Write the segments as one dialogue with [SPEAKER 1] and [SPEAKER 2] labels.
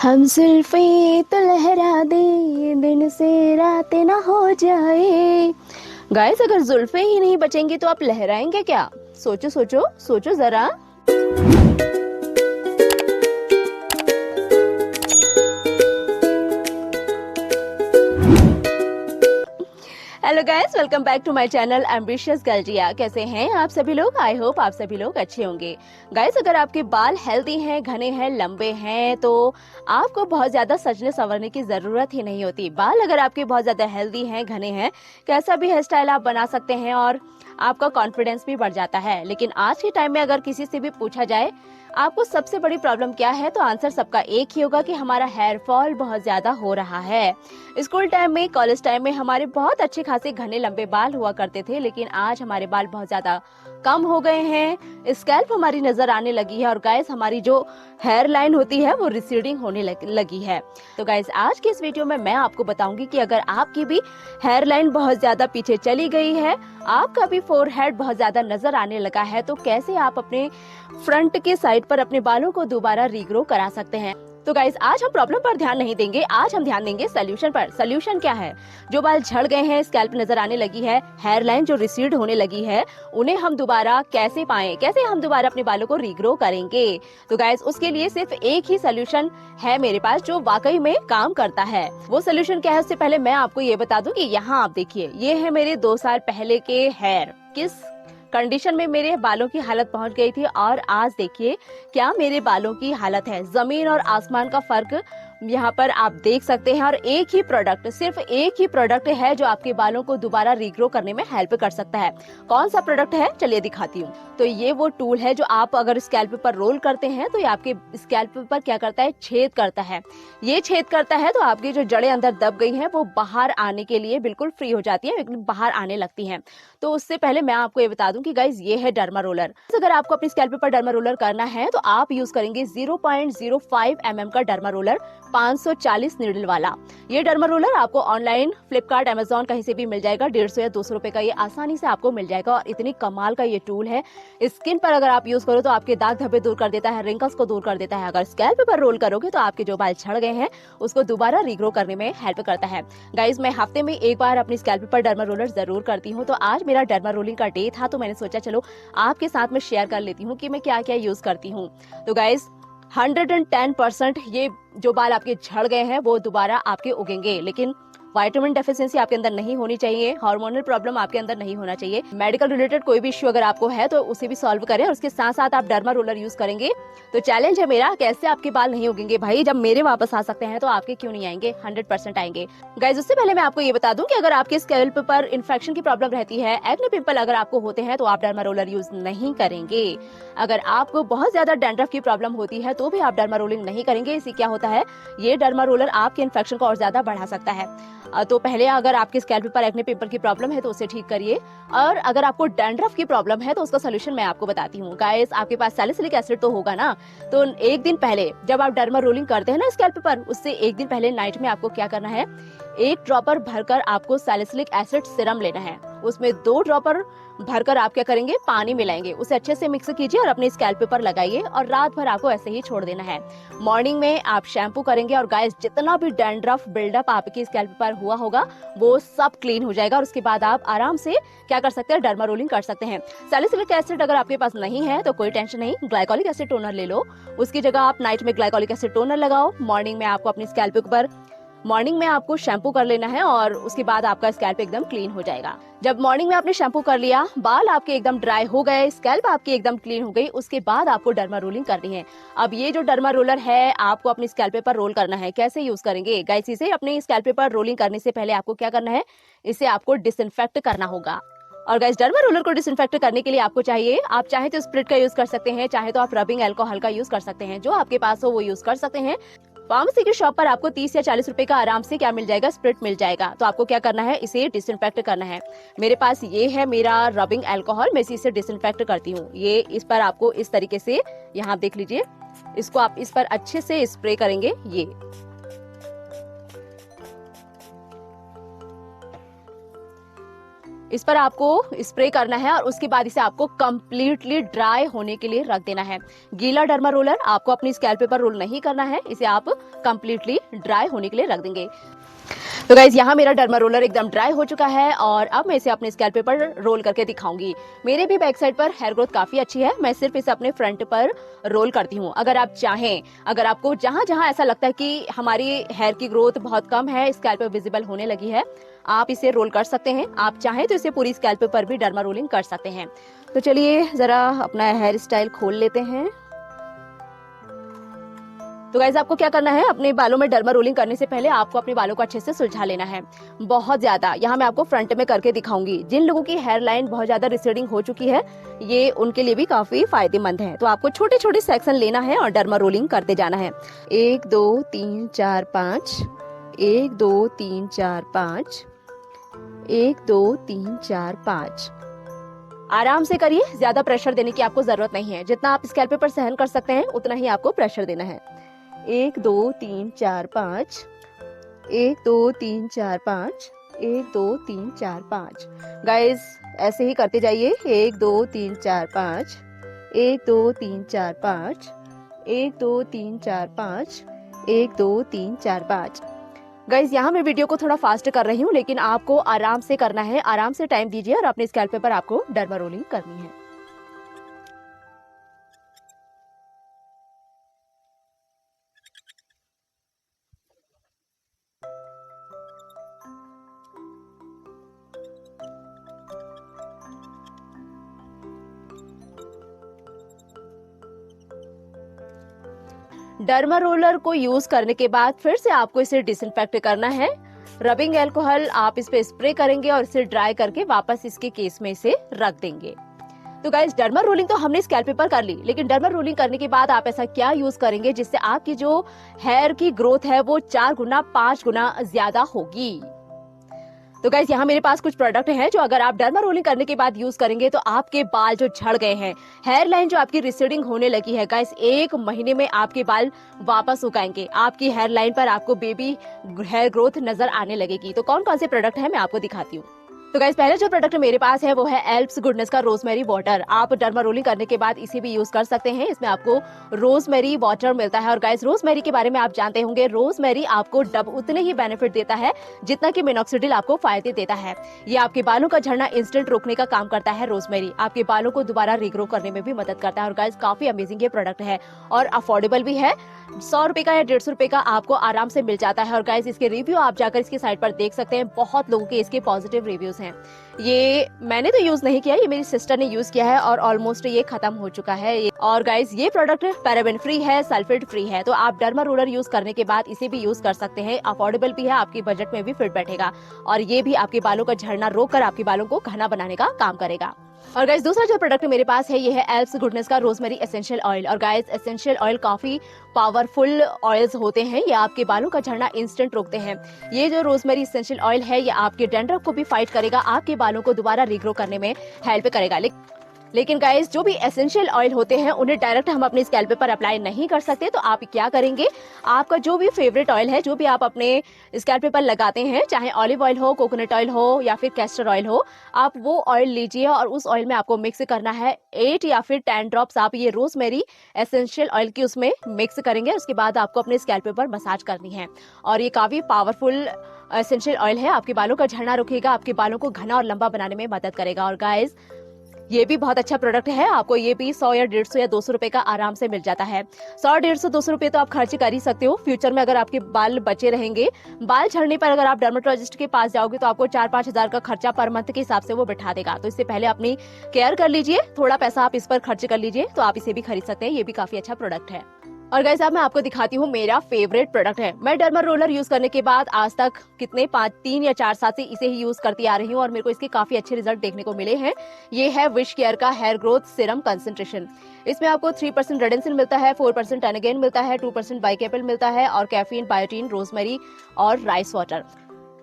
[SPEAKER 1] हम जुल्फे तो लहरा दे, दिन से रात ना हो जाए। गाइस, अगर जुल्फे ही नहीं बचेंगी तो आप लहराएंगे क्या? सोचो सोचो सोचो जरा। Hello guys, welcome back to my channel ambitious Garjiya. कैसे हैं आप सभी लोग? आई होप आप सभी लोग अच्छे होंगे। गाइस, अगर आपके बाल हेल्दी हैं, घने हैं, लंबे हैं तो आपको बहुत ज्यादा सजने संवरने की जरूरत ही नहीं होती। बाल अगर आपके बहुत ज्यादा हेल्दी हैं, घने हैं, कैसा भी हेयर स्टाइल आप बना सकते हैं और आपका कॉन्फिडेंस भी बढ़ जाता है। लेकिन आज के टाइम में अगर किसी से भी पूछा जाए आपको सबसे बड़ी प्रॉब्लम क्या है, तो आंसर सबका एक ही होगा कि हमारा हेयर फॉल बहुत ज्यादा हो रहा है। स्कूल टाइम में, कॉलेज टाइम में हमारे बहुत अच्छे खासे घने लंबे बाल हुआ करते थे, लेकिन आज हमारे बाल बहुत ज्यादा कम हो गए हैं। स्कैल्प हमारी नजर आने लगी है और गाइस, हमारी जो हेयर लाइन होती है वो रिसीडिंग होने लगी है। तो गाइस, आज की इस वीडियो में मैं आपको बताऊंगी कि अगर आपकी भी हेयर लाइन बहुत ज्यादा पीछे चली गई है, आपका भी फोरहेड बहुत ज्यादा नजर आने लगा है, तो कैसे आप अपने फ्रंट के साइड पर अपने बालों को दोबारा रीग्रो करा सकते हैं। तो गाइस, आज हम प्रॉब्लम पर ध्यान नहीं देंगे, आज हम ध्यान देंगे सोल्यूशन पर। सोल्यूशन क्या है? जो बाल झड़ गए हैं, स्कैल्प नजर आने लगी है, हेयर लाइन जो रिसीड होने लगी है, उन्हें हम दोबारा कैसे पाएं, कैसे हम दोबारा अपने बालों को रीग्रो करेंगे। तो गाइस, उसके लिए सिर्फ एक ही सोल्यूशन है मेरे पास जो वाकई में काम करता है। वो सोल्यूशन क्या है, उससे पहले मैं आपको ये बता दूं कि यहाँ आप देखिए, ये है मेरे 2 साल पहले के हेयर। किस कंडीशन में मेरे बालों की हालत पहुंच गई थी और आज देखिए क्या मेरे बालों की हालत है। जमीन और आसमान का फर्क यहाँ पर आप देख सकते हैं। और एक ही प्रोडक्ट, सिर्फ एक ही प्रोडक्ट है जो आपके बालों को दोबारा रीग्रो करने में हेल्प कर सकता है। कौन सा प्रोडक्ट है, चलिए दिखाती हूँ। तो ये वो टूल है जो आप अगर स्कैल्प पर रोल करते हैं तो ये आपके स्कैल्प पर क्या करता है, छेद करता है। ये छेद करता है तो आपकी जो जड़ें अंदर दब गई हैं वो बाहर आने के लिए बिल्कुल फ्री हो जाती है, बाहर आने लगती हैं। तो उससे पहले मैं आपको ये बता दूं कि गाइज, ये है डर्मा रोलर। अगर आपको अपनी स्कैल्प पर डर्मा रोलर करना है तो आप यूज करेंगे 0.05 mm का डर्मा रोलर, 540 नीडल वाला। ये डर्मा रोलर आपको ऑनलाइन फ्लिपकार्ट, अमेजोन कहीं से भी मिल जाएगा। 150 या 200 रुपए का ये आसानी से आपको मिल जाएगा। और इतनी कमाल का ये टूल है, स्किन पर अगर आप यूज करो तो आपके दाग धब्बे दूर कर देता है, रिंकल्स को दूर कर देता है। अगर स्कैल्प पर रोल करोगे तो आपके जो बाल झड़ गए हैं उसको दोबारा रीग्रो करने में हेल्प करता है। गाइज, मैं हफ्ते में एक बार अपनी स्कैल्प पर डर्मा रोलर जरूर करती हूँ। तो आज मेरा डर्मा रोलिंग का डे था तो मैंने सोचा चलो आपके साथ में शेयर कर लेती हूँ कि मैं क्या क्या यूज करती हूँ। तो गाइज, 110% ये जो बाल आपके झड़ गए हैं वो दोबारा आपके उगेंगे। लेकिन विटामिन डेफिशिएंसी आपके अंदर नहीं होनी चाहिए, हार्मोनल प्रॉब्लम आपके अंदर नहीं होना चाहिए, मेडिकल रिलेटेड कोई भी इश्यू अगर आपको है तो उसे भी सॉल्व करें। और उसके साथ साथ आप डर्मा रोलर यूज करेंगे तो चैलेंज है मेरा, कैसे आपके बाल नहीं उगेंगे भाई। जब मेरे वापस आ सकते हैं तो आपके क्यों नहीं आएंगे? 100% आएंगे। गाइज, उससे पहले मैं आपको ये बता दूं कि अगर आपके स्कैल्प पर इन्फेक्शन की प्रॉब्लम रहती है, एक्ने पिंपल अगर आपको होते हैं तो आप डर्मा रोलर यूज नहीं करेंगे। अगर आपको बहुत ज्यादा डैंड्रफ की प्रॉब्लम होती है तो भी आप डर्मा रोलिंग नहीं करेंगे। इससे क्या होता है, ये डर्मा रोलर आपके इन्फेक्शन को और ज्यादा बढ़ा सकता है। तो पहले अगर आपके स्कैल्प पर एक्ने पिंपल की प्रॉब्लम है तो उसे ठीक करिए। और अगर आपको डैंड्रफ की प्रॉब्लम है तो उसका सोल्यूशन मैं आपको बताती हूँ। गाइस, आपके पास सैलिसिलिक एसिड तो होगा ना, तो एक दिन पहले जब आप डर्मा रोलिंग करते हैं ना स्कैल्प पर, उससे एक दिन पहले नाइट में आपको क्या करना है, 1 ड्रॉपर भरकर आपको सैलिसिलिक एसिड सिरम लेना है। उसमें 2 ड्रॉपर भरकर आप क्या करेंगे, पानी मिलाएंगे, उसे अच्छे से मिक्स कीजिए और अपने स्कैल्प पर लगाइए और रात भर आपको ऐसे ही छोड़ देना है। मॉर्निंग में आप शैम्पू करेंगे और गाइस, जितना भी डैंड्रफ बिल्डअप आपके स्कैल्प पर हुआ होगा वो सब क्लीन हो जाएगा। और उसके बाद आप आराम से क्या कर सकते हैं, डर्मा रोलिंग कर सकते हैं। सैलिसिलिक एसिड अगर आपके पास नहीं है तो कोई टेंशन नहीं, ग्लाइकोलिक एसिड टोनर ले लो। उसकी जगह आप नाइट में ग्लाइकोलिक एसिड टोनर लगाओ। मॉर्निंग में आपको अपनी स्कैल्प पर मॉर्निंग में आपको शैम्पू कर लेना है और उसके बाद आपका स्कैल्प एकदम क्लीन हो जाएगा। जब मॉर्निंग में आपने शैम्पू कर लिया, बाल आपके एकदम ड्राई हो गए, स्कैल्प आपकी एकदम क्लीन हो गई, उसके बाद आपको डर्मा रोलिंग करनी है। अब ये जो डर्मा रोलर है आपको अपनी स्कैल्प पर रोल करना है। कैसे यूज करेंगे गाइस, इसे अपने स्कैल्प पर रोलिंग करने से पहले आपको क्या करना है, इसे आपको डिसइंफेक्ट करना होगा। और गाइस, डर्मा रोलर को डिसइंफेक्ट करने के लिए आपको चाहिए, आप चाहे तो स्प्रिट का यूज कर सकते हैं, चाहे तो आप रबिंग अल्कोहल का यूज कर सकते हैं, जो आपके पास हो वो यूज कर सकते हैं। फार्मेसी की शॉप पर आपको 30 या 40 रुपए का आराम से क्या मिल जाएगा, स्प्रिट मिल जाएगा। तो आपको क्या करना है, इसे डिसइंफेक्ट करना है। मेरे पास ये है मेरा रबिंग अल्कोहल, मैं इसे डिसइंफेक्ट करती हूँ। ये इस पर आपको इस तरीके से, यहाँ देख लीजिए, इसको आप इस पर अच्छे से स्प्रे करेंगे। इस पर आपको स्प्रे करना है और उसके बाद इसे आपको कंप्लीटली ड्राई होने के लिए रख देना है। गीला डर्मा रोलर आपको अपनी स्कैल्प पर रोल नहीं करना है, इसे आप कंप्लीटली ड्राई होने के लिए रख देंगे। तो गाइज यहाँ मेरा डर्मा रोलर एकदम ड्राई हो चुका है और अब मैं इसे अपने स्कैल्प पर रोल करके दिखाऊंगी। मेरे भी बैक साइड पर हेयर ग्रोथ काफी अच्छी है, मैं सिर्फ इसे अपने फ्रंट पर रोल करती हूँ। अगर आप चाहें, अगर आपको जहां जहां ऐसा लगता है कि हमारी हेयर की ग्रोथ बहुत कम है, स्कैल्प पर विजिबल होने लगी है, आप इसे रोल कर सकते हैं। आप चाहें तो इसे पूरी स्कैल्प पर भी डर्मा रोलिंग कर सकते हैं। तो चलिए जरा अपना हेयर स्टाइल खोल लेते हैं। तो गाइज आपको क्या करना है, अपने बालों में डर्मा रोलिंग करने से पहले आपको अपने बालों को अच्छे से सुलझा लेना है, बहुत ज्यादा। यहाँ मैं आपको फ्रंट में करके दिखाऊंगी। जिन लोगों की हेयर लाइन बहुत ज्यादा रिसीडिंग हो चुकी है, ये उनके लिए भी काफी फायदेमंद है। तो आपको छोटे छोटे सेक्शन लेना है और डर्मा रोलिंग करते जाना है। 1 2 3 4 5, 1 2 3 4 5, 1 2 3 4 5। आराम से करिए, ज्यादा प्रेशर देने की आपको जरूरत नहीं है। जितना आप स्कैल्प पर सहन कर सकते हैं उतना ही आपको प्रेशर देना है। 1 2 3 4 5, 1 2 3 4 5, 1 2 3 4 5। गाइस ऐसे ही करते जाइए। 1 2 3 4 5, 1 2 3 4 5, 1 2 3 4 5, 1 2 3 4 5। गाइस यहाँ मैं वीडियो को थोड़ा फास्ट कर रही हूँ, लेकिन आपको आराम से करना है। आराम से टाइम दीजिए और अपने स्कैल्प पर आपको डर्मा रोलिंग करनी है। डर्मा रोलर को यूज करने के बाद फिर से आपको इसे डिसइंफेक्ट करना है। रबिंग एल्कोहल आप इस पे स्प्रे करेंगे और इसे ड्राई करके वापस इसके केस में इसे रख देंगे। तो गाइस डर्मा रोलिंग तो हमने स्कैल्प पर कर ली, लेकिन डर्मा रोलिंग करने के बाद आप ऐसा क्या यूज करेंगे जिससे आपकी जो हेयर की ग्रोथ है वो 4 गुना 5 गुना ज्यादा होगी। तो गाइस यहाँ मेरे पास कुछ प्रोडक्ट हैं जो अगर आप डर्मा रोलिंग करने के बाद यूज करेंगे तो आपके बाल जो झड़ गए हैं, हेयर लाइन जो आपकी रिसीडिंग होने लगी है, गाइस 1 महीने में आपके बाल वापस उगाएंगे। आपकी हेयर लाइन पर आपको बेबी हेयर ग्रोथ नजर आने लगेगी। तो कौन कौन से प्रोडक्ट है मैं आपको दिखाती हूँ। तो गाइस पहले जो प्रोडक्ट मेरे पास है वो है एल्प्स गुडनेस का रोजमेरी वाटर। आप डर्मा रोलिंग करने के बाद इसे भी यूज कर सकते हैं। इसमें आपको रोजमेरी वाटर मिलता है। और गाइस रोजमेरी के बारे में आप जानते होंगे, रोजमेरी आपको उतने ही बेनिफिट देता है जितना कि मिनॉक्सिडिल आपको फायदे देता है। ये आपके बालों का झड़ना इंस्टेंट रोकने का काम करता है। रोजमेरी आपके बालों को दोबारा रीग्रो करने में भी मदद करता है। और गाइस काफी अमेजिंग ये प्रोडक्ट है और अफोर्डेबल भी है। 100 रुपए का या 150 रुपए का आपको आराम से मिल जाता है। और गाइस इसके रिव्यू आप जाकर इसकी साइट पर देख सकते हैं। बहुत लोगों के इसके पॉजिटिव रिव्यूज हैं। ये मैंने तो यूज नहीं किया, ये मेरी सिस्टर ने यूज किया है और ऑलमोस्ट ये खत्म हो चुका है। और गाइस ये प्रोडक्ट पैराबेन फ्री है, सल्फेट फ्री है। तो आप डर्मा रोलर यूज करने के बाद इसे भी यूज कर सकते हैं। अफोर्डेबल भी है, आपके बजट में भी फिट बैठेगा और ये भी आपके बालों का झड़ना रोककर आपके बालों को घना बनाने का काम करेगा। और गाइस दूसरा जो प्रोडक्ट मेरे पास है ये है एल्प्स गुडनेस का रोजमेरी एसेंशियल ऑयल। और गाइस एसेंशियल ऑयल काफी पावरफुल ऑयल्स होते हैं, ये आपके बालों का झड़ना इंस्टेंट रोकते हैं। ये जो रोजमेरी एसेंशियल ऑयल है ये आपके डैंड्रफ को भी फाइट करेगा, आपके बालों को दोबारा रीग्रो करने में हेल्प करेगा। लेकिन गाइस जो भी एसेंशियल ऑयल होते हैं उन्हें डायरेक्ट हम अपने स्कैल्प पर अप्लाई नहीं कर सकते। तो आप क्या करेंगे, आपका जो भी फेवरेट ऑयल है, जो भी आप अपने स्कैल्प पर लगाते हैं, चाहे ऑलिव ऑयल हो, कोकोनट ऑयल हो या फिर कैस्टर ऑयल हो, आप वो ऑयल लीजिए और उस ऑयल में आपको मिक्स करना है 8 या फिर 10 ड्रॉप्स आप ये रोजमेरी एसेंशियल ऑयल की उसमें मिक्स करेंगे। उसके बाद आपको अपने स्कैल्प पर मसाज करनी है और ये काफी पावरफुल एसेंशियल ऑयल है। आपके बालों का झड़ना रोकेगा, आपके बालों को घना और लंबा बनाने में मदद करेगा। और गाइस ये भी बहुत अच्छा प्रोडक्ट है। आपको ये भी 100 या 150 या 200 रुपए का आराम से मिल जाता है। 100, 150, 200 रुपए तो आप खर्च कर ही सकते हो। फ्यूचर में अगर आपके बाल बचे रहेंगे, बाल झड़ने पर अगर आप डर्मेटोलॉजिस्ट के पास जाओगे तो आपको 4-5 हजार का खर्चा पर मंथ के हिसाब से वो बैठा देगा। तो इससे पहले अपनी केयर कर लीजिए, थोड़ा पैसा आप इस पर खर्च कर लीजिए, तो आप इसे भी खरीद सकते हैं। ये भी काफी अच्छा प्रोडक्ट है। और गाइस अब मैं आपको दिखाती हूँ मेरा फेवरेट प्रोडक्ट है। मैं डर्मा रोलर यूज करने के बाद आज तक कितने 3 या 4 साल से इसे ही यूज करती आ रही हूँ और मेरे को इसके काफी अच्छे रिजल्ट देखने को मिले हैं। ये है विश केयर का हेयर ग्रोथ सीरम कंसंट्रेशन। इसमें आपको 3% रेडेंसिन मिलता है, 4% टेनेगेन मिलता है, 2% बाइकेपल मिलता है और कैफीन, बायोटीन, रोजमेरी और राइस वाटर।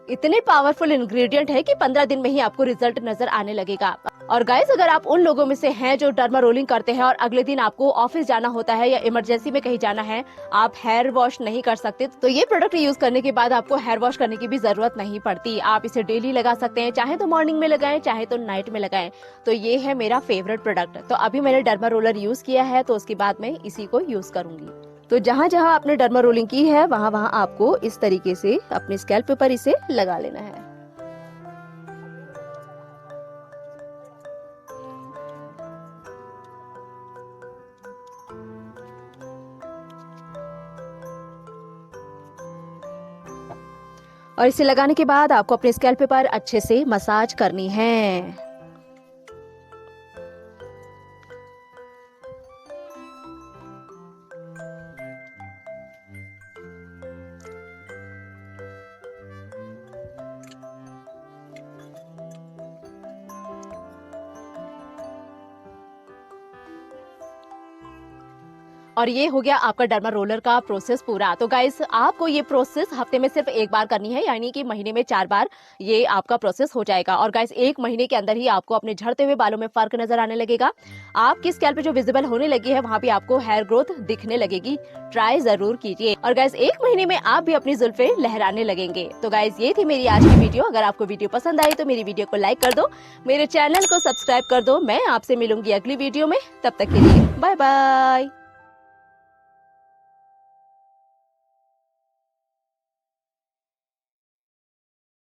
[SPEAKER 1] इतने पावरफुल इंग्रेडिएंट है कि 15 दिन में ही आपको रिजल्ट नजर आने लगेगा। और गाइस अगर आप उन लोगों में से हैं जो डर्मा रोलिंग करते हैं और अगले दिन आपको ऑफिस जाना होता है या इमरजेंसी में कहीं जाना है, आप हेयर वॉश नहीं कर सकते, तो ये प्रोडक्ट यूज करने के बाद आपको हेयर वॉश करने की भी जरूरत नहीं पड़ती। आप इसे डेली लगा सकते हैं, चाहे तो मॉर्निंग में लगाएं चाहे तो नाइट में लगाएं। तो ये है मेरा फेवरेट प्रोडक्ट। तो अभी मैंने डर्मा रोलर यूज किया है, तो उसके बाद मैं इसी को यूज करूंगी। तो जहां जहां आपने डर्मा रोलिंग की है वहां वहां आपको इस तरीके से अपने स्कैल्प पर इसे लगा लेना है। और इसे लगाने के बाद आपको अपने स्कैल्प पर अच्छे से मसाज करनी है। और ये हो गया आपका डर्मा रोलर का प्रोसेस पूरा। तो गाइस आपको ये प्रोसेस हफ्ते में सिर्फ एक बार करनी है, यानी कि महीने में 4 बार ये आपका प्रोसेस हो जाएगा। और गाइस 1 महीने के अंदर ही आपको अपने झड़ते हुए बालों में फर्क नजर आने लगेगा। आपकी स्कैल्प पे जो विजिबल होने लगी है वहां भी आपको हेयर ग्रोथ दिखने लगेगी। ट्राई जरूर कीजिए। और गाइस 1 महीने में आप भी अपनी जुल्फे लहराने लगेंगे। तो गाइस ये थी मेरी आज की वीडियो। अगर आपको वीडियो पसंद आई तो मेरी वीडियो को लाइक कर दो, मेरे चैनल को सब्सक्राइब कर दो। मैं आपसे मिलूंगी अगली वीडियो में, तब तक के लिए बाय बाय।